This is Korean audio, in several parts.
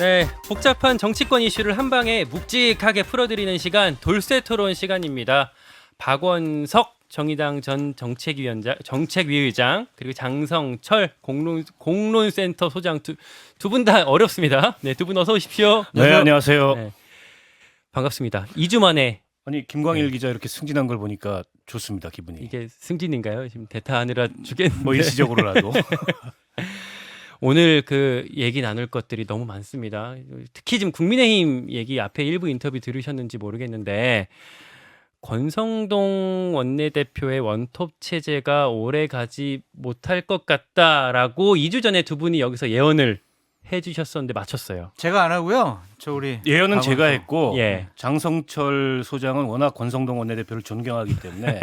네, 복잡한 정치권 이슈를 한 방에 묵직하게 풀어드리는 시간 돌쇠 토론 시간입니다. 박원석 정의당 전 정책위의장 그리고 장성철 공론센터 소장 두 분 다 어렵습니다. 네, 두 분 어서 오십시오. 네, 안녕하세요. 네, 반갑습니다. 2주 만에 아니 김광일 기자 이렇게 승진한 걸 보니까 좋습니다. 기분이. 이게 승진인가요? 지금 대타하느라 죽겠는데. 뭐 일시적으로라도. 오늘 그 얘기 나눌 것들이 너무 많습니다. 특히 지금 국민의힘 얘기 앞에 일부 인터뷰 들으셨는지 모르겠는데 권성동 원내대표의 원톱 체제가 오래 가지 못할 것 같다라고 2주 전에 두 분이 여기서 예언을 해주셨었는데 맞췄어요. 제가 안 하고요. 저 우리 예언은 제가 했고 예. 장성철 소장은 워낙 권성동 원내대표를 존경하기 때문에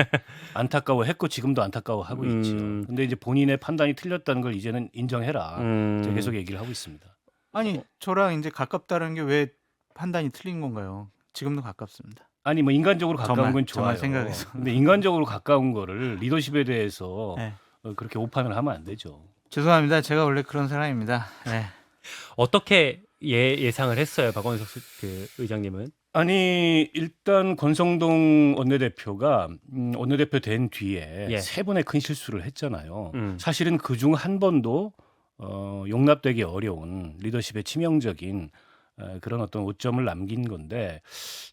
안타까워했고 지금도 안타까워하고 있죠. 근데 이제 본인의 판단이 틀렸다는 걸 이제는 인정해라. 제가 계속 얘기를 하고 있습니다. 아니 저랑 이제 가깝다는 게 왜 판단이 틀린 건가요? 지금도 가깝습니다. 아니 뭐 인간적으로 가까운 저만, 건 좋아요. 저만 생각해서. 근데 인간적으로 가까운 거를 리더십에 대해서 네. 그렇게 오판을 하면 안 되죠. 죄송합니다. 제가 원래 그런 사람입니다. 네. 어떻게 예상을 했어요, 박원석 의장님은? 아니 일단 권성동 원내대표가 원내대표 된 뒤에 예. 세 번의 큰 실수를 했잖아요. 음. 사실은 그중 한 번도 용납되기 어려운 리더십의 치명적인 그런 어떤 오점을 남긴 건데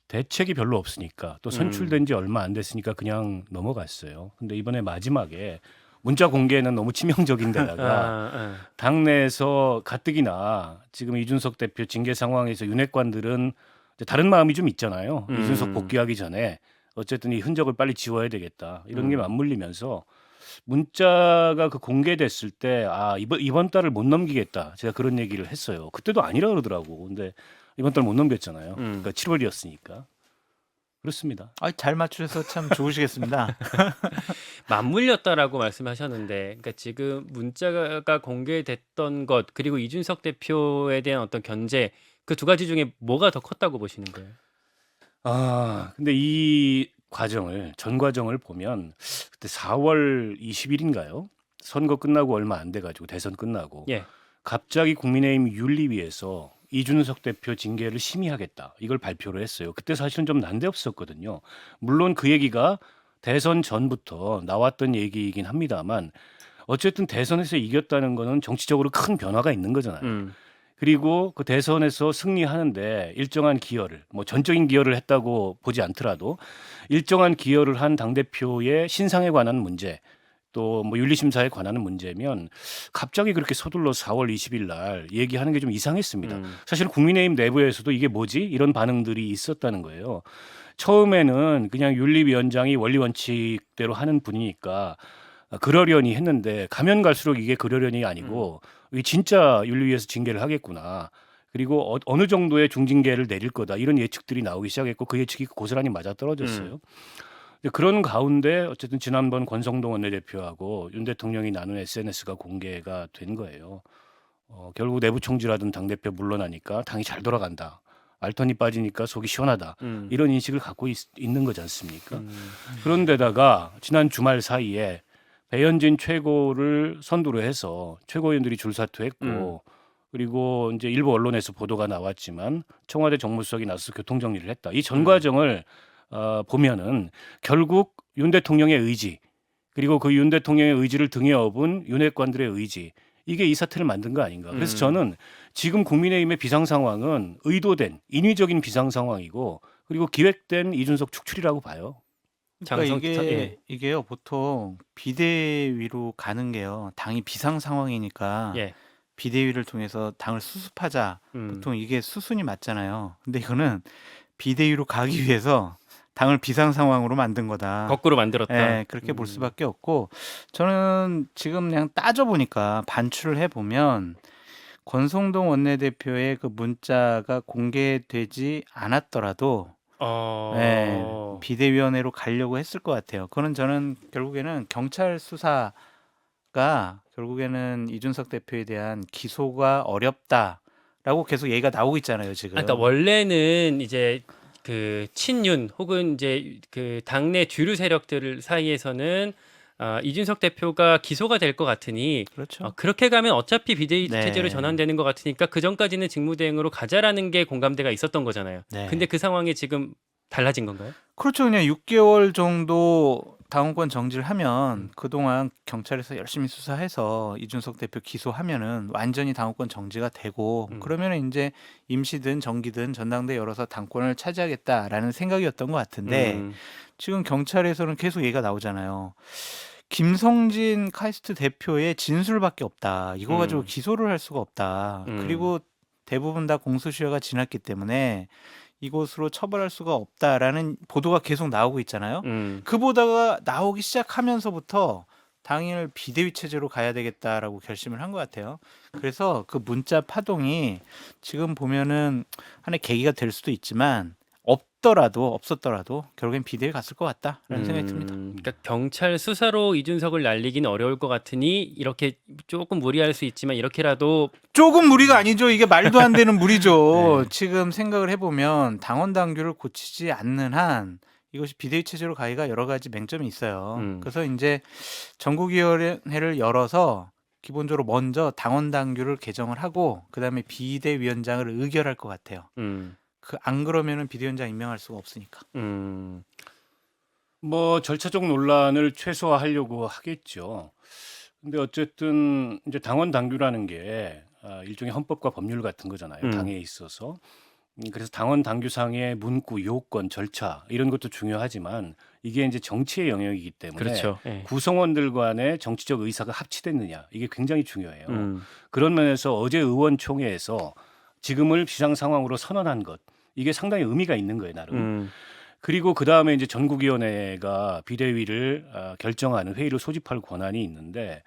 대책이 별로 없으니까 또 선출된 지 얼마 안 됐으니까 그냥 넘어갔어요. 근데 이번에 마지막에 문자 공개는 너무 치명적인 데다가 당내에서 가뜩이나 지금 이준석 대표 징계 상황에서 윤핵관들은 이제 다른 마음이 좀 있잖아요. 이준석 복귀하기 전에 어쨌든 이 흔적을 빨리 지워야 되겠다. 이런 게 맞물리면서 문자가 그 공개됐을 때 이번 달을 못 넘기겠다. 제가 그런 얘기를 했어요. 그때도 아니라 그러더라고. 근데 이번 달 못 넘겼잖아요. 그러니까 7월이었으니까. 그렇습니다. 잘 맞추셔서 참 좋으시겠습니다. 맞물렸다라고 말씀하셨는데, 그러니까 지금 문자가 공개됐던 것 그리고 이준석 대표에 대한 어떤 견제 그 두 가지 중에 뭐가 더 컸다고 보시는 거예요? 근데 이 전 과정을 보면 그때 4월 20일인가요? 선거 끝나고 얼마 안 돼가지고 대선 끝나고 예. 갑자기 국민의힘 윤리위에서 이준석 대표 징계를 심의하겠다. 이걸 발표를 했어요. 그때 사실은 좀 난데없었거든요. 물론 그 얘기가 대선 전부터 나왔던 얘기이긴 합니다만 어쨌든 대선에서 이겼다는 거는 정치적으로 큰 변화가 있는 거잖아요. 그리고 그 대선에서 승리하는데 일정한 기여를 뭐 전적인 기여를 했다고 보지 않더라도 일정한 기여를 한 당대표의 신상에 관한 문제 또 뭐 윤리심사에 관한 문제면 갑자기 그렇게 서둘러 4월 20일 날 얘기하는 게 좀 이상했습니다. 사실 국민의힘 내부에서도 이게 뭐지? 이런 반응들이 있었다는 거예요. 처음에는 그냥 윤리위원장이 원리원칙대로 하는 분이니까 그러려니 했는데 가면 갈수록 이게 그러려니 아니고 이게 진짜 윤리위에서 징계를 하겠구나. 그리고 어느 정도의 중징계를 내릴 거다. 이런 예측들이 나오기 시작했고 그 예측이 고스란히 맞아떨어졌어요. 그런 가운데 어쨌든 지난번 권성동 원내대표하고 윤 대통령이 나눈 SNS가 공개가 된 거예요. 결국 내부 총질하던 당대표 물러나니까 당이 잘 돌아간다. 알턴이 빠지니까 속이 시원하다. 이런 인식을 갖고 있는 거지 않습니까? 그런데다가 지난 주말 사이에 배현진 최고를 선두로 해서 최고위원들이 줄사퇴했고 그리고 이제 일부 언론에서 보도가 나왔지만 청와대 정무수석이 나서서 교통정리를 했다. 이 전 과정을 보면은 결국 윤 대통령의 의지 그리고 그 윤 대통령의 의지를 등에 업은 윤핵관들의 의지 이게 이 사태를 만든 거 아닌가. 그래서 저는 지금 국민의힘의 비상 상황은 의도된 인위적인 비상 상황이고 그리고 기획된 이준석 축출이라고 봐요. 그러니까 예. 이게요 보통 비대위로 가는 게요 당이 비상 상황이니까 예. 비대위를 통해서 당을 수습하자 보통 이게 수순이 맞잖아요. 근데 이거는 비대위로 가기 위해서 당을 비상 상황으로 만든 거다. 거꾸로 만들었다. 예, 그렇게 볼 수밖에 없고 저는 지금 그냥 따져보니까 반추를 해보면 권성동 원내대표의 그 문자가 공개되지 않았더라도 예, 비대위원회로 가려고 했을 것 같아요. 그거는 저는 결국에는 경찰 수사가 결국에는 이준석 대표에 대한 기소가 어렵다라고 계속 얘기가 나오고 있잖아요, 지금. 그러니까 원래는 이제 그 친윤 혹은 이제 그 당내 주류 세력들 사이에서는 이준석 대표가 기소가 될 것 같으니 그렇죠. 그렇게 가면 어차피 비대위 네. 체제로 전환되는 것 같으니까 그 전까지는 직무대행으로 가자라는 게 공감대가 있었던 거잖아요. 네. 근데 그 상황이 지금 달라진 건가요? 그렇죠. 그냥 6개월 정도 당원권 정지를 하면 그동안 경찰에서 열심히 수사해서 이준석 대표 기소하면은 완전히 당원권 정지가 되고 그러면은 이제 임시든 정기든 전당대 열어서 당권을 차지하겠다라는 생각이었던 것 같은데 음, 지금 경찰에서는 계속 얘기가 나오잖아요. 김성진 카이스트 대표의 진술밖에 없다. 이거 가지고 기소를 할 수가 없다. 그리고 대부분 다 공소시효가 지났기 때문에 이것으로 처벌할 수가 없다라는 보도가 계속 나오고 있잖아요. 그 보도가 나오기 시작하면서부터 당일 비대위 체제로 가야 되겠다라고 결심을 한 것 같아요. 그래서 그 문자 파동이 지금 보면은 하나의 계기가 될 수도 있지만 없었더라도 결국엔 비대위 갔을 것 같다라는 생각이 듭니다. 그러니까 경찰 수사로 이준석을 날리긴 어려울 것 같으니 이렇게 조금 무리할 수 있지만 이렇게라도 조금 무리가 아니죠. 이게 말도 안 되는 무리죠. 네. 지금 생각을 해보면 당원 당규를 고치지 않는 한 이것이 비대위 체제로 가기가 여러 가지 맹점이 있어요. 그래서 이제 전국위원회를 열어서 기본적으로 먼저 당원 당규를 개정을 하고 그다음에 비대위원장을 의결할 것 같아요. 안 그러면은 비대위원장 임명할 수가 없으니까. 뭐 절차적 논란을 최소화하려고 하겠죠. 근데 어쨌든 이제 당원 당규라는 게 일종의 헌법과 법률 같은 거잖아요. 당에 있어서. 그래서 당원 당규상의 문구, 요건, 절차 이런 것도 중요하지만 이게 이제 정치의 영역이기 때문에 그렇죠. 예. 구성원들 간의 정치적 의사가 합치됐느냐 이게 굉장히 중요해요. 그런 면에서 어제 의원총회에서 지금을 비상 상황으로 선언한 것 이게 상당히 의미가 있는 거예요, 나름. 그리고 그 다음에 이제 전국위원회가 비대위를 결정하는 회의를 소집할 권한이 있는데,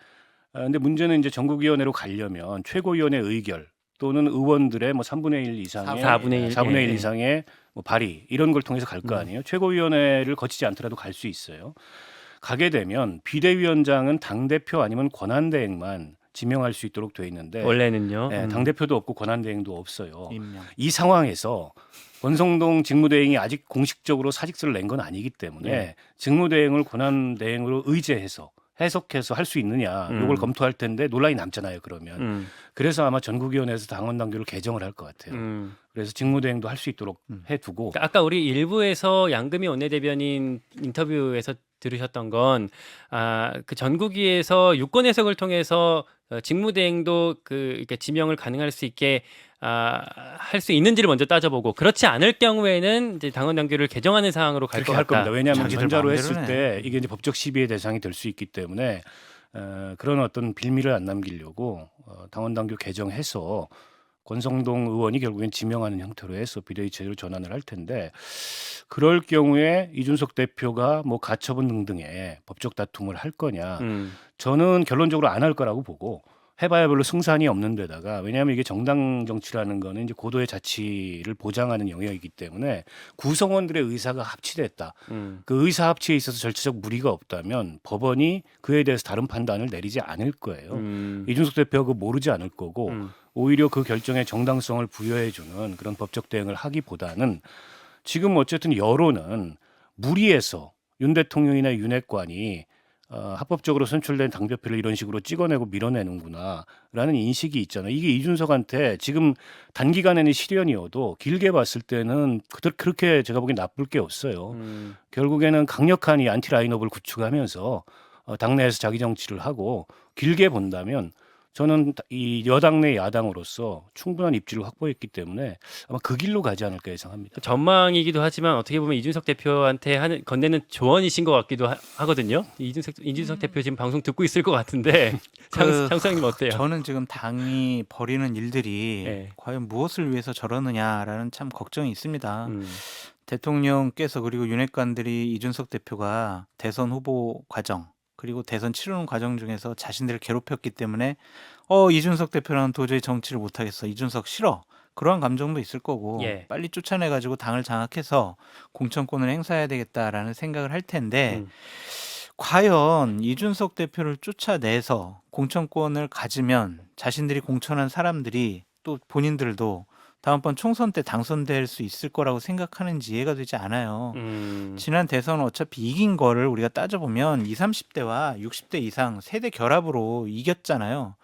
근데 문제는 이제 전국위원회로 가려면 최고위원회 의결 또는 의원들의 뭐 3분의 1 이상의 4분의 1, 예. 이상의 뭐 발의 이런 걸 통해서 갈 거 아니에요. 최고위원회를 거치지 않더라도 갈 수 있어요. 가게 되면 비대위원장은 당 대표 아니면 권한대행만 지명할 수 있도록 돼 있는데 원래는요. 당 대표도 없고 권한대행도 없어요. 임명. 이 상황에서 권성동 직무대행이 아직 공식적으로 사직서를 낸 건 아니기 때문에 직무대행을 권한대행으로 의제해서 해석해서 할 수 있느냐 이걸 검토할 텐데 논란이 남잖아요. 그러면 그래서 아마 전국위원회에서 당원 당규를 개정을 할 것 같아요. 그래서 직무대행도 할 수 있도록 해두고 그러니까 아까 우리 일부에서 양금희 원내대변인 인터뷰에서 들으셨던 건 그 전국위에서 유권 해석을 통해서 직무대행도 이렇게 지명을 가능할 수 있게 할 수 있는지를 먼저 따져보고 그렇지 않을 경우에는 이제 당원 당규를 개정하는 사항으로 갈 그렇게 것 할 같다. 겁니다. 왜냐하면 자기들 전자로 했을 마음대로네. 때 이게 이제 법적 시비의 대상이 될 수 있기 때문에 그런 어떤 빌미를 안 남기려고 당원 당규 개정해서 권성동 의원이 결국엔 지명하는 형태로 해서 비대위 체제로 전환을 할 텐데 그럴 경우에 이준석 대표가 뭐 가처분 등등의 법적 다툼을 할 거냐 저는 결론적으로 안 할 거라고 보고 해봐야 별로 승산이 없는 데다가 왜냐하면 이게 정당 정치라는 거는 이제 고도의 자치를 보장하는 영역이기 때문에 구성원들의 의사가 합치됐다. 그 의사 합치에 있어서 절차적 무리가 없다면 법원이 그에 대해서 다른 판단을 내리지 않을 거예요. 이준석 대표가 그거 모르지 않을 거고 오히려 그 결정에 정당성을 부여해주는 그런 법적 대응을 하기보다는 지금 어쨌든 여론은 무리해서 윤 대통령이나 윤핵관이 합법적으로 선출된 당대표를 이런 식으로 찍어내고 밀어내는구나라는 인식이 있잖아요. 이게 이준석한테 지금 단기간에는 시련이어도 길게 봤을 때는 그렇게 제가 보기엔 나쁠 게 없어요. 결국에는 강력한 이 안티 라인업을 구축하면서 당내에서 자기 정치를 하고 길게 본다면 저는 이 여당 내 야당으로서 충분한 입지를 확보했기 때문에 아마 그 길로 가지 않을까 예상합니다. 전망이기도 하지만 어떻게 보면 이준석 대표한테 건네는 조언이신 것 같기도 하거든요. 이준석 대표 지금 방송 듣고 있을 것 같은데 장수장님 어때요? 저는 지금 당이 벌이는 일들이 네. 과연 무엇을 위해서 저러느냐라는 참 걱정이 있습니다. 대통령께서 그리고 윤핵관들이 이준석 대표가 대선 후보 과정 그리고 대선 치르는 과정 중에서 자신들을 괴롭혔기 때문에 이준석 대표랑은 도저히 정치를 못하겠어. 이준석 싫어. 그러한 감정도 있을 거고 예. 빨리 쫓아내가지고 당을 장악해서 공천권을 행사해야 되겠다라는 생각을 할 텐데 과연 이준석 대표를 쫓아내서 공천권을 가지면 자신들이 공천한 사람들이 또 본인들도 다음번 총선 때 당선될 수 있을 거라고 생각하는지 이해가 되지 않아요. 지난 대선 어차피 이긴 거를 우리가 따져보면 20, 30대와 60대 이상 세대 결합으로 이겼잖아요.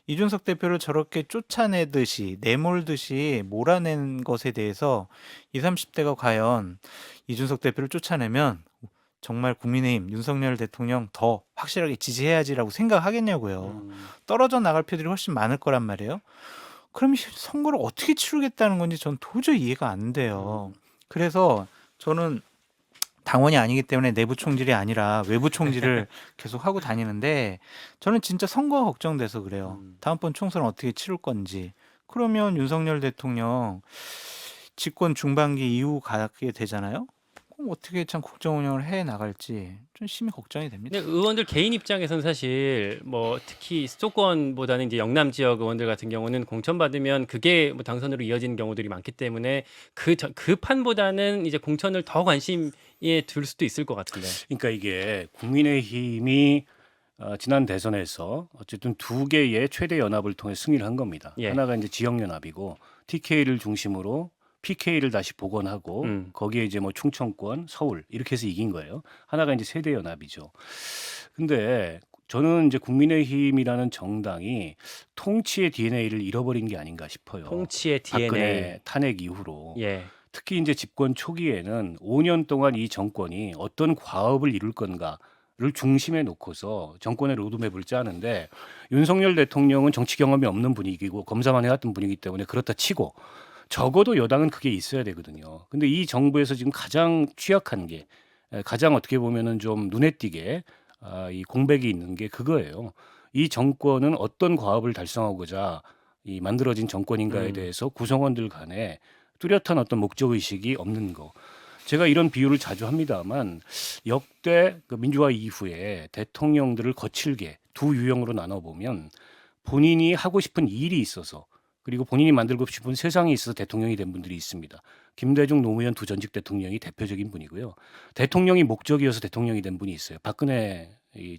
이준석 대표를 저렇게 쫓아내듯이 내몰듯이 몰아낸 것에 대해서 20, 30대가 과연 이준석 대표를 쫓아내면 정말 국민의힘 윤석열 대통령 더 확실하게 지지해야지라고 생각하겠냐고요. 떨어져 나갈 표들이 훨씬 많을 거란 말이에요. 그럼 이 선거를 어떻게 치르겠다는 건지 전 도저히 이해가 안 돼요. 그래서 저는 당원이 아니기 때문에 내부 총질이 아니라 외부 총질을 계속 하고 다니는데 저는 진짜 선거가 걱정돼서 그래요. 다음번 총선 어떻게 치를 건지. 그러면 윤석열 대통령 집권 중반기 이후 가게 되잖아요. 그럼 어떻게 참 국정 운영을 해 나갈지 좀 심히 걱정이 됩니다. 근데 의원들 개인 입장에서는 사실 뭐 특히 수도권보다는 이제 영남 지역 의원들 같은 경우는 공천 받으면 그게 뭐 당선으로 이어지는 경우들이 많기 때문에 그 판보다는 이제 공천을 더 관심에 둘 수도 있을 것 같은데. 그러니까 이게 국민의힘이 지난 대선에서 어쨌든 두 개의 최대 연합을 통해 승리를 한 겁니다. 예. 하나가 이제 지역 연합이고 TK를 중심으로 PK를 다시 복원하고 거기에 이제 뭐 충청권, 서울 이렇게 해서 이긴 거예요. 하나가 이제 세대 연합이죠. 근데 저는 이제 국민의힘이라는 정당이 통치의 DNA를 잃어버린 게 아닌가 싶어요. 통치의 DNA. 박근혜 탄핵 이후로. 예. 특히 이제 집권 초기에는 5년 동안 이 정권이 어떤 과업을 이룰 건가를 중심에 놓고서 정권의 로드맵을 짜는데 윤석열 대통령은 정치 경험이 없는 분위기고 검사만 해왔던 분이기 때문에 그렇다 치고 적어도 여당은 그게 있어야 되거든요. 근데 이 정부에서 지금 가장 취약한 게 가장 어떻게 보면은 좀 눈에 띄게 이 공백이 있는 게 그거예요. 이 정권은 어떤 과업을 달성하고자 이 만들어진 정권인가에 대해서 구성원들 간에 뚜렷한 어떤 목적 의식이 없는 거. 제가 이런 비유를 자주 합니다만 역대 그 민주화 이후에 대통령들을 거칠게 두 유형으로 나눠 보면 본인이 하고 싶은 일이 있어서 그리고 본인이 만들고 싶은 세상이 있어서 대통령이 된 분들이 있습니다. 김대중, 노무현 두 전직 대통령이 대표적인 분이고요. 대통령이 목적이어서 대통령이 된 분이 있어요. 박근혜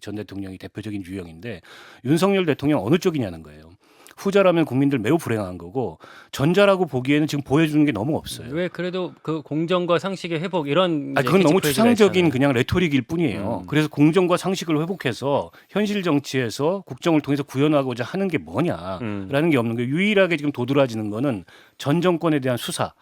전 대통령이 대표적인 유형인데 윤석열 대통령 어느 쪽이냐는 거예요. 후자라면 국민들 매우 불행한 거고 전자라고 보기에는 지금 보여주는 게 너무 없어요. 왜 그래도 그 공정과 상식의 회복 이런 이제 그건 너무 캐치프레이즈가 추상적인 있잖아요. 그냥 레토릭일 뿐이에요. 그래서 공정과 상식을 회복해서 현실 정치에서 국정을 통해서 구현하고자 하는 게 뭐냐라는 게 없는 거예요. 유일하게 지금 도드라지는 거는 전 정권에 대한 수사,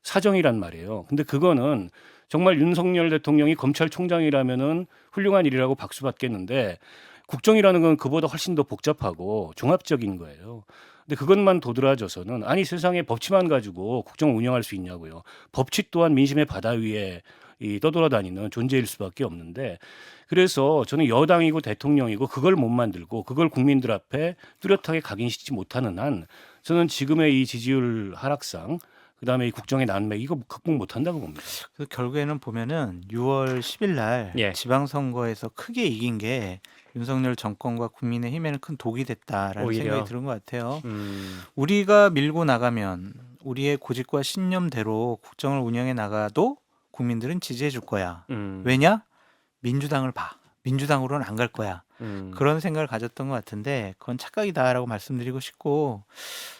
사정이란 말이에요. 근데 그거는 정말 윤석열 대통령이 검찰총장이라면은 훌륭한 일이라고 박수 받겠는데 국정이라는 건 그보다 훨씬 더 복잡하고 종합적인 거예요. 근데 그것만 도드라져서는 아니 세상에 법치만 가지고 국정을 운영할 수 있냐고요. 법치 또한 민심의 바다 위에 떠돌아다니는 존재일 수밖에 없는데 그래서 저는 여당이고 대통령이고 그걸 못 만들고 그걸 국민들 앞에 뚜렷하게 각인시키지 못하는 한 저는 지금의 이 지지율 하락상 그다음에 이 국정의 난맥 이거 극복 못한다고 봅니다. 그래서 결국에는 보면은 6월 10일 날 예. 지방선거에서 크게 이긴 게 윤석열 정권과 국민의힘에는 큰 독이 됐다라는 오히려. 생각이 드는 것 같아요. 우리가 밀고 나가면 우리의 고집과 신념대로 국정을 운영해 나가도 국민들은 지지해 줄 거야. 왜냐? 민주당을 봐. 민주당으로는 안 갈 거야. 그런 생각을 가졌던 것 같은데 그건 착각이다라고 말씀드리고 싶고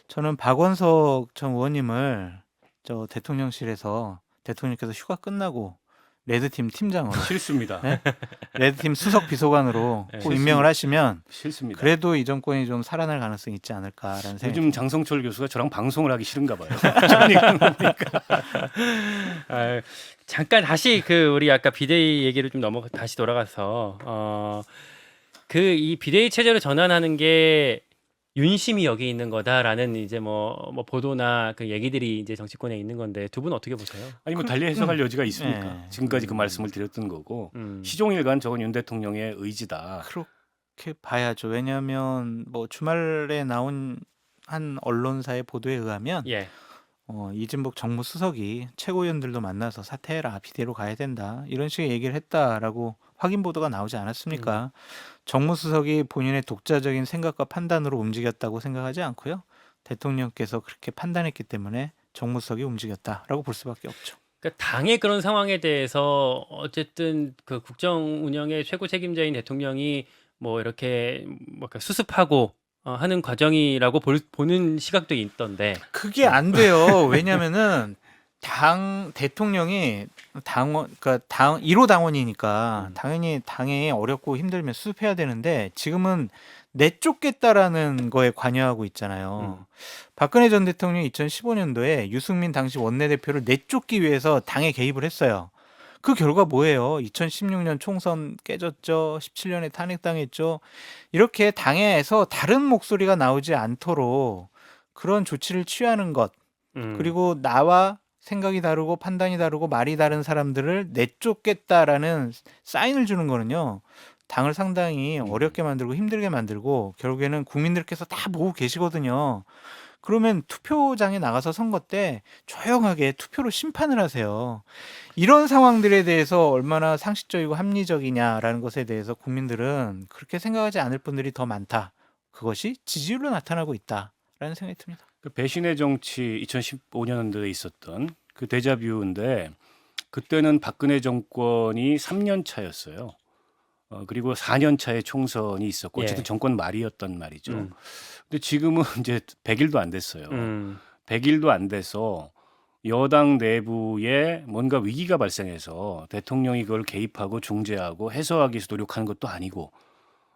저는 박원석 전 의원님을 저 대통령실에서 대통령께서 휴가 끝나고 레드팀 팀장으로 싫습니다. 네? 레드팀 수석 비서관으로 네. 꼭 임명을 하시면 싫습니다. 그래도 이 정권이 좀 살아날 가능성이 있지 않을까라는 생각이 요즘 장성철 교수가 저랑 방송을 하기 싫은가 봐요. 저는 이런 거 보니까. 아, 잠깐 다시 우리 아까 비대위 얘기를 좀 다시 돌아가서 이 비대위 체제로 전환하는 게 윤심이 여기 있는 거다라는 이제 뭐 보도나 그 얘기들이 이제 정치권에 있는 건데 두 분 어떻게 보세요? 아니 뭐 달리 해석할 여지가 있습니까? 네. 지금까지 그 말씀을 드렸던 거고 음. 시종일관 저건 윤 대통령의 의지다. 그렇게 봐야죠. 왜냐하면 뭐 주말에 나온 한 언론사의 보도에 의하면 예. 이진복 정무수석이 최고위원들도 만나서 사퇴해라 비대로 가야 된다 이런 식의 얘기를 했다라고 확인 보도가 나오지 않았습니까? 정무수석이 본인의 독자적인 생각과 판단으로 움직였다고 생각하지 않고요. 대통령께서 그렇게 판단했기 때문에 정무수석이 움직였다라고 볼 수밖에 없죠. 그러니까 당의 그런 상황에 대해서 어쨌든 그 국정 운영의 최고 책임자인 대통령이 뭐 이렇게 수습하고 하는 과정이라고 보는 시각도 있던데. 그게 안 돼요. 왜냐면은 당 대통령이 당원 그러니까 당 1호 당원이니까 당연히 당에 어렵고 힘들면 수습해야 되는데 지금은 내쫓겠다라는 거에 관여하고 있잖아요. 박근혜 전 대통령이 2015년도에 유승민 당시 원내대표를 내쫓기 위해서 당에 개입을 했어요. 그 결과 뭐예요? 2016년 총선 깨졌죠. 17년에 탄핵당했죠. 이렇게 당에서 다른 목소리가 나오지 않도록 그런 조치를 취하는 것 그리고 나와 생각이 다르고 판단이 다르고 말이 다른 사람들을 내쫓겠다라는 사인을 주는 거는요. 당을 상당히 어렵게 만들고 힘들게 만들고 결국에는 국민들께서 다 보고 계시거든요. 그러면 투표장에 나가서 선거 때 조용하게 투표로 심판을 하세요. 이런 상황들에 대해서 얼마나 상식적이고 합리적이냐라는 것에 대해서 국민들은 그렇게 생각하지 않을 분들이 더 많다. 그것이 지지율로 나타나고 있다라는 생각이 듭니다. 그 배신의 정치 2015년도에 있었던 그 데자뷰인데 그때는 박근혜 정권이 3년 차였어요. 그리고 4년 차에 총선이 있었고 어쨌든 예. 정권 말이었단 말이죠. 근데 지금은 이제 100일도 안 됐어요. 100일도 안 돼서 여당 내부에 뭔가 위기가 발생해서 대통령이 그걸 개입하고 중재하고 해소하기 위해서 노력하는 것도 아니고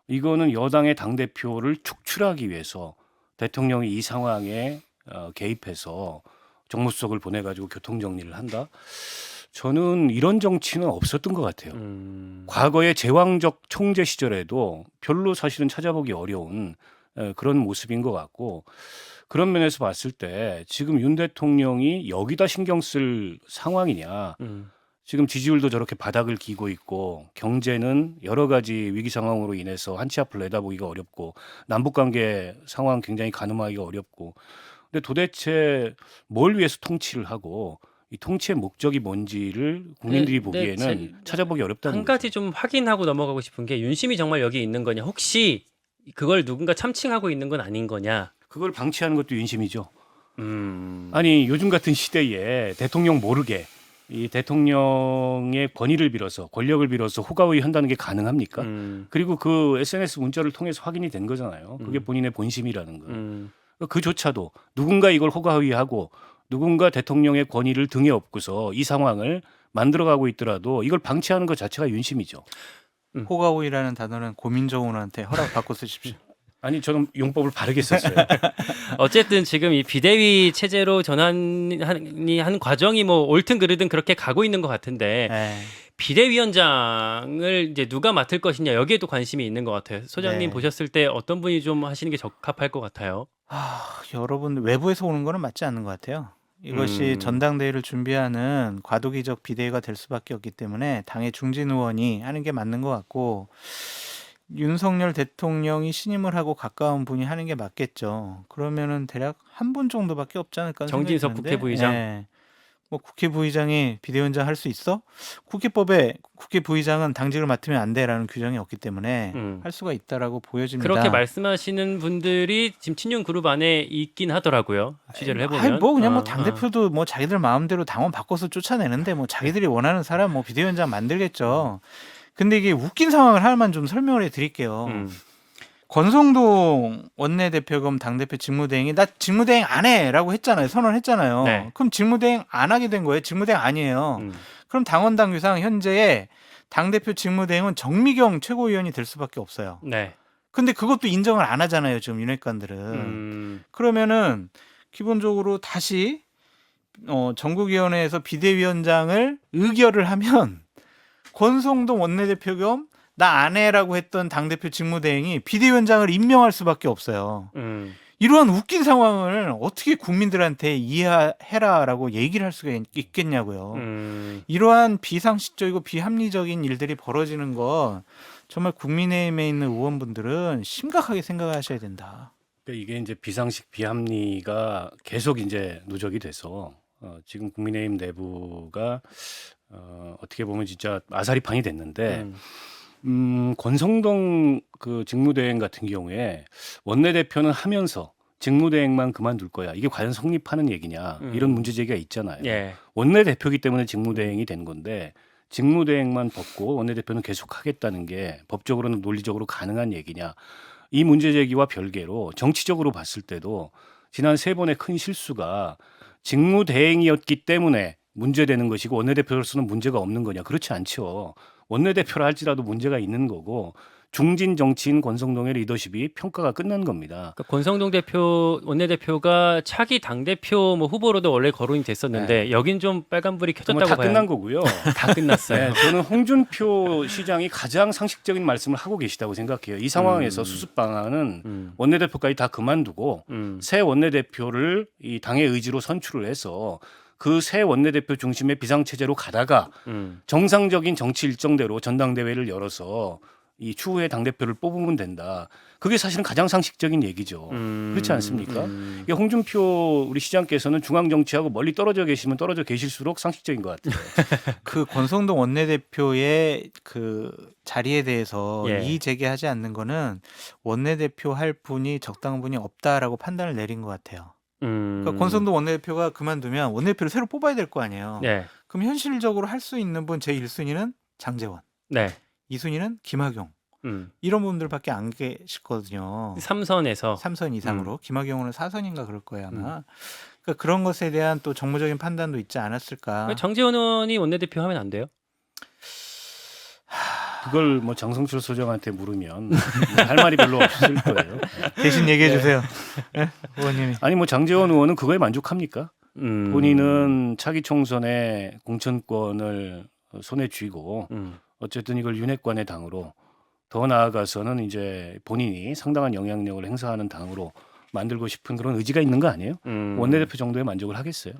이거는 여당의 당대표를 축출하기 위해서 대통령이 이 상황에 개입해서 정무수석을 보내가지고 교통정리를 한다. 저는 이런 정치는 없었던 것 같아요. 과거의 제왕적 총재 시절에도 별로 사실은 찾아보기 어려운 그런 모습인 것 같고 그런 면에서 봤을 때 지금 윤 대통령이 여기다 신경 쓸 상황이냐. 지금 지지율도 저렇게 바닥을 기고 있고 경제는 여러 가지 위기 상황으로 인해서 한치 앞을 내다보기가 어렵고 남북관계 상황 굉장히 가늠하기가 어렵고 근데 도대체 뭘 위해서 통치를 하고 이 통치의 목적이 뭔지를 국민들이 보기에는 찾아보기 어렵다는 한 가지 좀 확인하고 넘어가고 싶은 게 윤심이 정말 여기 있는 거냐 혹시 그걸 누군가 참칭하고 있는 건 아닌 거냐. 그걸 방치하는 것도 윤심이죠. 아니 요즘 같은 시대에 대통령 모르게 이 대통령의 권위를 빌어서 권력을 빌어서 호가호위 한다는 게 가능합니까? 그리고 그 SNS 문자를 통해서 확인이 된 거잖아요. 그게 본인의 본심이라는 거. 그조차도 누군가 이걸 호가호위하고 누군가 대통령의 권위를 등에 업고서 이 상황을 만들어가고 있더라도 이걸 방치하는 것 자체가 윤심이죠. 호가호이라는 단어는 고민정원한테 허락받고 쓰십시오. 아니 저는 용법을 바르게 썼어요. 어쨌든 지금 이 비대위 체제로 전환이 한 과정이 뭐 옳든 그르든 그렇게 가고 있는 것 같은데 네. 비대위원장을 이제 누가 맡을 것이냐 여기에도 관심이 있는 것 같아요. 소장님 네. 보셨을 때 어떤 분이 좀 하시는 게 적합할 것 같아요? 여러분 외부에서 오는 거는 맞지 않는 것 같아요. 이것이 전당대회를 준비하는 과도기적 비대위가 될 수밖에 없기 때문에 당의 중진 의원이 하는 게 맞는 것 같고 윤석열 대통령이 신임을 하고 가까운 분이 하는 게 맞겠죠. 그러면은 대략 한 분 정도밖에 없지 않을까 생각이 정진석 드는데, 국회부의장? 네. 뭐 국회 부의장이 비대위원장 할 수 있어? 국회법에 국회 부의장은 당직을 맡으면 안 돼라는 규정이 없기 때문에 할 수가 있다라고 보여집니다. 그렇게 말씀하시는 분들이 지금 친윤 그룹 안에 있긴 하더라고요. 취재를 해보면. 아니, 뭐 그냥 뭐 당 대표도 뭐 자기들 마음대로 당원 바꿔서 쫓아내는데 뭐 자기들이 원하는 사람 뭐 비대위원장 만들겠죠. 근데 이게 웃긴 상황을 하나만 좀 설명을 해드릴게요. 권성동 원내대표 겸 당대표 직무대행이 나 직무대행 안 해라고 했잖아요. 선언했잖아요. 네. 그럼 직무대행 안 하게 된 거예요. 직무대행 아니에요. 그럼 당원 당규상 현재의 당대표 직무대행은 정미경 최고위원이 될 수밖에 없어요. 네. 근데 그것도 인정을 안 하잖아요. 지금 윤핵관들은. 그러면은 기본적으로 다시 전국위원회에서 비대위원장을 의결을 하면 권성동 원내대표 겸 나 안 해라고 했던 당대표 직무대행이 비대위원장을 임명할 수밖에 없어요. 이러한 웃긴 상황을 어떻게 국민들한테 이해해라라고 얘기를 할 수가 있겠냐고요. 이러한 비상식적이고 비합리적인 일들이 벌어지는 건 정말 국민의힘에 있는 의원분들은 심각하게 생각하셔야 된다. 이게 이제 비상식 비합리가 계속 이제 누적이 돼서 지금 국민의힘 내부가 어떻게 보면 진짜 아사리판이 됐는데 권성동 그 직무대행 같은 경우에 원내대표는 하면서 직무대행만 그만둘 거야. 이게 과연 성립하는 얘기냐 이런 문제 제기가 있잖아요. 예. 원내대표기 때문에 직무대행이 된 건데 직무대행만 벗고 원내대표는 계속 하겠다는 게 법적으로는 논리적으로 가능한 얘기냐. 이 문제 제기와 별개로 정치적으로 봤을 때도 지난 3번의 큰 실수가 직무대행이었기 때문에 문제되는 것이고 원내대표로서는 문제가 없는 거냐? 그렇지 않죠. 원내대표라 할지라도 문제가 있는 거고 중진 정치인 권성동의 리더십이 평가가 끝난 겁니다. 그러니까 권성동 대표 원내대표가 차기 당대표 뭐 후보로도 원래 거론이 됐었는데 여긴 좀 빨간불이 그러면 켜졌다고 다 봐요. 끝난 거고요. 다 끝났어요. 네, 저는 홍준표 시장이 가장 상식적인 말씀을 하고 계시다고 생각해요. 이 상황에서 수습 방안은 원내대표까지 다 그만두고 새 원내대표를 이 당의 의지로 선출을 해서 그 새 원내대표 중심의 비상체제로 가다가 정상적인 정치 일정대로 전당대회를 열어서 이 추후에 당대표를 뽑으면 된다. 그게 사실은 가장 상식적인 얘기죠. 그렇지 않습니까? 이게 홍준표 우리 시장께서는 중앙 정치하고 멀리 떨어져 계시면 떨어져 계실수록 상식적인 것 같아요. 그 권성동 원내대표의 그 자리에 대해서 예. 이의 제기하지 않는 거는 원내대표 할 분이 적당한 분이 없다라고 판단을 내린 것 같아요. 그러니까 권성동 원내대표가 그만두면 원내대표를 새로 뽑아야 될 거 아니에요. 네. 그럼 현실적으로 할 수 있는 분 제1순위는 장제원, 네. 2순위는 김학용 이런 분들밖에 안 계시거든요. 3선에서 3선 이상으로 김학용은 4선인가 그럴 거예요 아마. 그러니까 그런 것에 대한 또 정무적인 판단도 있지 않았을까. 정재원 의원이 원내대표 하면 안 돼요? 그걸 뭐 장성철 소장한테 물으면 할 말이 별로 없을 거예요. 대신 얘기해 주세요. 네? 의원님이. 아니 뭐 장제원 의원은 그거에 만족합니까? 본인은 차기 총선에 공천권을 손에 쥐고 어쨌든 이걸 윤핵관의 당으로 더 나아가서는 이제 본인이 상당한 영향력을 행사하는 당으로 만들고 싶은 그런 의지가 있는 거 아니에요? 원내대표 정도에 만족을 하겠어요?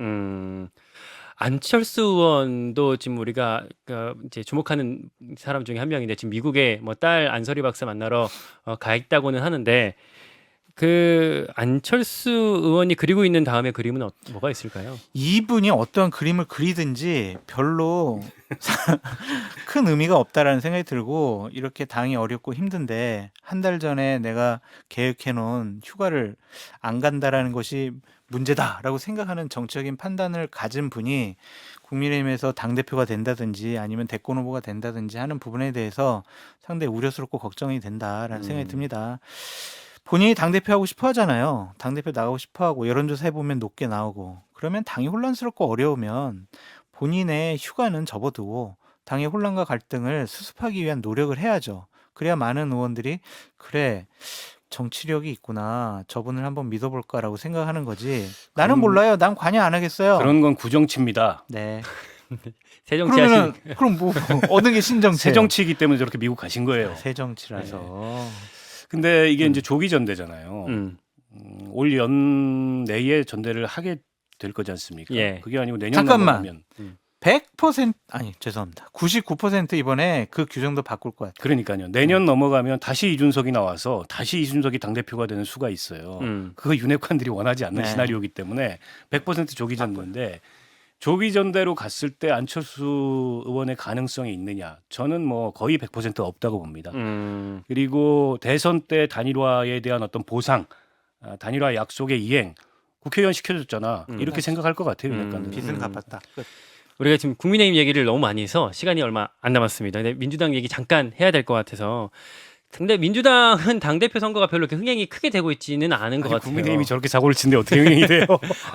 안철수 의원도 지금 우리가 이제 주목하는 사람 중에 한 명인데 지금 미국에 뭐 딸 안설이 박사 만나러 가 있다고는 하는데 그 안철수 의원이 그리고 있는 다음에 그림은 뭐가 있을까요? 이분이 어떤 그림을 그리든지 별로 큰 의미가 없다라는 생각이 들고 이렇게 당이 어렵고 힘든데 한 달 전에 내가 계획해놓은 휴가를 안 간다라는 것이 문제다라고 생각하는 정치적인 판단을 가진 분이 국민의힘에서 당대표가 된다든지 아니면 대권 후보가 된다든지 하는 부분에 대해서 상당히 우려스럽고 걱정이 된다라는 생각이 듭니다. 본인이 당대표 하고 싶어 하잖아요. 당대표 나가고 싶어 하고 여론조사 해보면 높게 나오고 그러면 당이 혼란스럽고 어려우면 본인의 휴가는 접어두고 당의 혼란과 갈등을 수습하기 위한 노력을 해야죠. 그래야 많은 의원들이 그래 정치력이 있구나 저분을 한번 믿어볼까라고 생각하는 거지. 나는 몰라요. 난 관여 안 하겠어요. 그런 건 구정치입니다. 네. 새정치 그러면 하신 그럼 뭐 어느 게 신정치? 새 정치이기 때문에 저렇게 미국 가신 거예요. 새 정치라서. 근데 이게 이제 조기 전대잖아요. 올 연내에 전대를 하게 될 거지 않습니까? 예. 그게 아니고 내년 잠깐만. 넘어가면 100% 아니 죄송합니다. 99% 이번에 그 규정도 바꿀 것 같아요. 그러니까요. 내년 넘어가면 다시 이준석이 나와서 다시 이준석이 당대표가 되는 수가 있어요. 그거 윤핵관들이 원하지 않는 네. 시나리오이기 때문에 100% 조기 전대인데 조기 전대로 갔을 때 안철수 의원의 가능성이 있느냐? 저는 뭐 거의 100% 없다고 봅니다. 그리고 대선 때 단일화에 대한 어떤 보상, 단일화 약속의 이행, 국회의원 시켜줬잖아. 이렇게 생각할 것 같아요. 윤핵관들. 빚은 갚았다. 끝. 우리가 지금 국민의힘 얘기를 너무 많이 해서 시간이 얼마 안 남았습니다. 근데 민주당 얘기 잠깐 해야 될 것 같아서. 근데 민주당은 당대표 선거가 별로 이렇게 흥행이 크게 되고 있지는 않은 것 아니, 같아요. 국민의힘이 저렇게 사고를 치는데 어떻게 흥행이 돼요?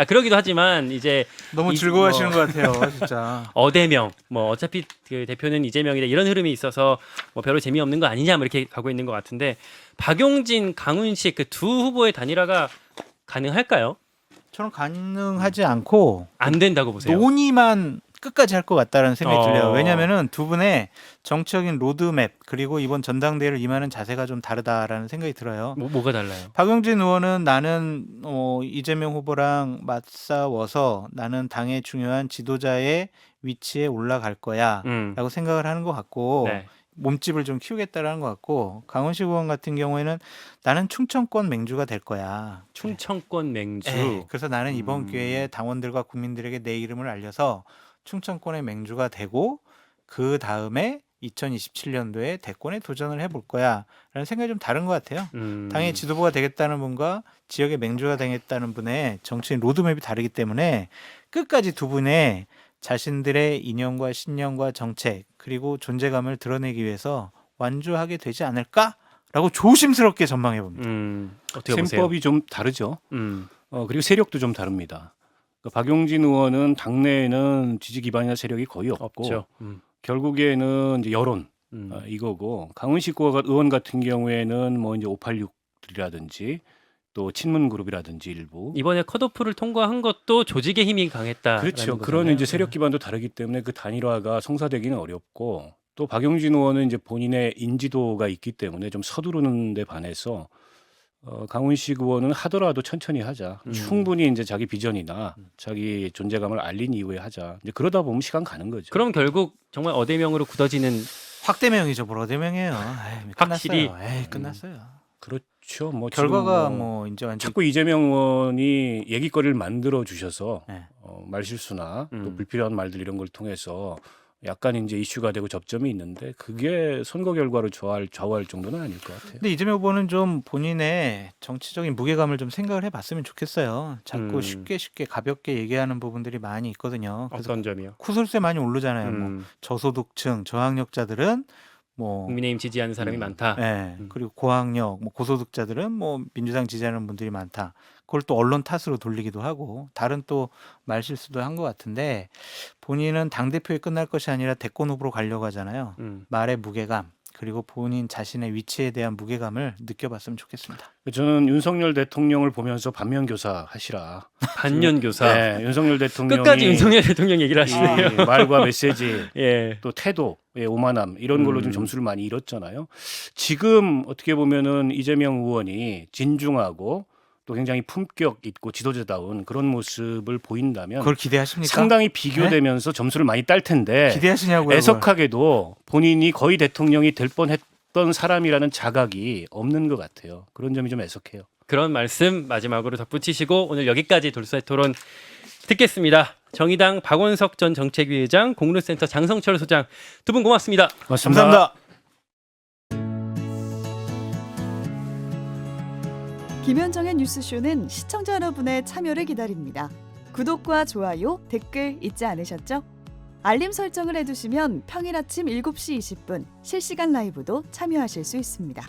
그러기도 하지만 이제 너무 이- 즐거워하시는 뭐- 것 같아요, 진짜. 어대명 뭐 어차피 그 대표는 이재명이다 이런 흐름이 있어서 뭐 별로 재미없는 거 아니냐 뭐 이렇게 가고 있는 것 같은데 박용진, 강훈식 그 두 후보의 단일화가 가능할까요? 저는 가능하지 않고 안 된다고 보세요. 논의만 끝까지 할 것 같다라는 생각이 어. 들려요. 왜냐하면은 두 분의 정치적인 로드맵 그리고 이번 전당대회를 임하는 자세가 좀 다르다라는 생각이 들어요. 뭐가 달라요? 박용진 의원은 나는 이재명 후보랑 맞싸워서 나는 당의 중요한 지도자의 위치에 올라갈 거야 라고 생각을 하는 것 같고 네. 몸집을 좀 키우겠다라는 것 같고 강훈식 의원 같은 경우에는 나는 충청권 맹주가 될 거야. 충청권 맹주. 네, 그래서 나는 이번 기회에 당원들과 국민들에게 내 이름을 알려서 충청권의 맹주가 되고 그 다음에 2027년도에 대권에 도전을 해볼 거야 라는 생각이 좀 다른 것 같아요. 당의 지도부가 되겠다는 분과 지역의 맹주가 되겠다는 분의 정치인 로드맵이 다르기 때문에 끝까지 두 분의 자신들의 이념과 신념과 정책 그리고 존재감을 드러내기 위해서 완주하게 되지 않을까? 라고 조심스럽게 전망해 봅니다. 어떻게 보세요? 셈법이 좀 다르죠. 그리고 세력도 좀 다릅니다. 그러니까 박용진 의원은 당내에는 지지 기반이나 세력이 거의 없고 없죠. 결국에는 이제 여론 이거고 강훈식 의원 같은 경우에는 뭐 이제 586이라든지 또 친문 그룹이라든지 일부 이번에 컷오프를 통과한 것도 조직의 힘이 강했다. 그렇죠. 그런 이제 세력 기반도 다르기 때문에 그 단일화가 성사되기는 어렵고 또 박용진 의원은 이제 본인의 인지도가 있기 때문에 좀 서두르는 데 반해서 강훈식 의원은 하더라도 천천히 하자. 충분히 이제 자기 비전이나 자기 존재감을 알린 이후에 하자. 이제 그러다 보면 시간 가는 거죠. 그럼 결국 정말 어대명으로 굳어지는 확대명이죠, 불어대명이에요. 확실히. 끝났어요. 그렇죠. 뭐 결과가 지금 뭐 이제 완전 자꾸 이재명 의원이 얘기거리를 만들어 주셔서 네. 말실수나 또 불필요한 말들 이런 걸 통해서 약간 이제 이슈가 되고 접점이 있는데 그게 선거 결과를 좌우할 정도는 아닐 것 같아요. 근데 이재명 후보는 좀 본인의 정치적인 무게감을 좀 생각을 해봤으면 좋겠어요. 자꾸 쉽게 가볍게 얘기하는 부분들이 많이 있거든요. 그래서 어떤 점이요? 쿠술세 많이 오르잖아요. 뭐 저소득층, 저학력자들은 뭐 국민의힘 지지하는 사람이 많다. 네. 그리고 고학력, 뭐 고소득자들은 뭐 민주당 지지하는 분들이 많다. 그걸 또 언론 탓으로 돌리기도 하고 다른 또 말실수도 한 것 같은데 본인은 당대표에 끝날 것이 아니라 대권 후보로 가려고 하잖아요. 말의 무게감 그리고 본인 자신의 위치에 대한 무게감을 느껴봤으면 좋겠습니다. 저는 윤석열 대통령을 보면서 반면교사 하시라. 반면교사. 네, 윤석열 대통령이 끝까지 윤석열 대통령 얘기를 하시네요. 말과 메시지 예. 또 태도의 오만함 이런 걸로 좀 점수를 많이 잃었잖아요. 지금 어떻게 보면은 이재명 의원이 진중하고 또 굉장히 품격 있고 지도자다운 그런 모습을 보인다면 그걸 기대하십니까? 상당히 비교되면서 점수를 많이 딸 텐데 기대하시냐고요? 애석하게도 본인이 거의 대통령이 될 뻔했던 사람이라는 자각이 없는 것 같아요. 그런 점이 좀 애석해요. 그런 말씀 마지막으로 덧붙이시고 오늘 여기까지 돌쇠 토론 듣겠습니다. 정의당 박원석 전 정책위 의장, 공론센터 장성철 소장 두 분 고맙습니다. 감사합니다. 김현정의 뉴스쇼는 시청자 여러분의 참여를 기다립니다. 구독과 좋아요, 댓글 잊지 않으셨죠? 알림 설정을 해두시면 평일 아침 7시 20분 실시간 라이브도 참여하실 수 있습니다.